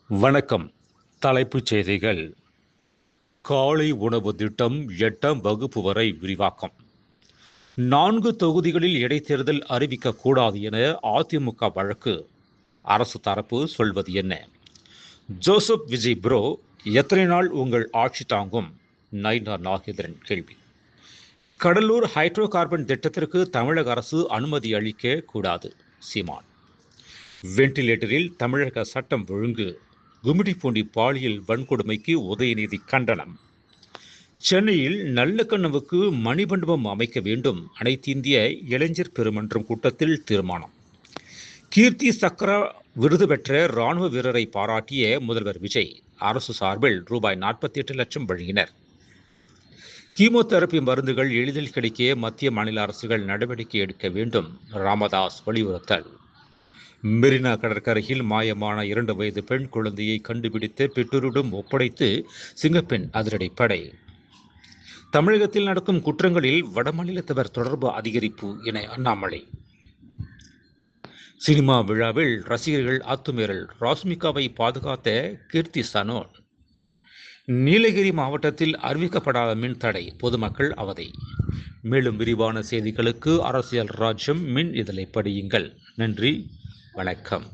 வணக்கம். தலைப்புச் செய்திகள். காலை உணவு திட்டம் 8ஆம் வகுப்பு வரை விரிவாக்கம். 4 தொகுதிகளில் இடைத்தேர்தல் அறிவிக்கக்கூடாது என அதிமுக வழக்கு. அரசு தரப்பு சொல்வது என்ன? ஜோசப் விஜய் ப்ரோ, எத்தனை நாள் உங்கள் ஆட்சி தாங்கும்? நயினார் நாகேந்திரன் கேள்வி. கடலூர் ஹைட்ரோ கார்பன் திட்டத்திற்கு தமிழக அரசு அனுமதி அளிக்க கூடாது. சீமான். வெண்டிலேட்டரில் தமிழக சட்டம் ஒழுங்கு. கும்மிடிப்பூண்டி பாலியல் வன்கொடுமைக்கு உதயநிதி கண்டனம். சென்னையில் நல்லக்கண்ணுவுக்கு மணிமண்டபம் அமைக்க வேண்டும். அனைத்து இந்திய இளைஞர் பெருமன்றம் கூட்டத்தில் தீர்மானம். கீர்த்தி சக்ரா விருது பெற்ற ராணுவ வீரரை பாராட்டிய முதல்வர் விஜய் அரசு சார்பில் ரூபாய் 48 லட்சம் வழங்கினர். கீமோதெரபி மருந்துகள் எளிதில் கிடைக்க மத்திய மாநில அரசுகள் நடவடிக்கை எடுக்க வேண்டும். ராமதாஸ் வலியுறுத்தல். மெரினா கடற்கரையில் மாயமான 2 வயது பெண் குழந்தையை கண்டுபிடித்து பெற்றோரிடம் ஒப்படைத்து சிங்கப்பெண் அதிரடிப்படை. தமிழகத்தில் நடக்கும் குற்றங்களில் வடமாநிலத்தவர் தொடர்பு அதிகரிப்பு என அண்ணாமலை. சினிமா விழாவில் ரசிகர்கள் அத்துமீறல். ராஷ்மிகாவை பாதுகாத்த கீர்த்தி சனோன். நீலகிரி மாவட்டத்தில் அறிவிக்கப்படாத மின் தடை, பொதுமக்கள் அவதி. மேலும் விரிவான செய்திகளுக்கு அரசியல் ராஜ்யம் மின் இதழை படியுங்கள். நன்றி, வணக்கம்.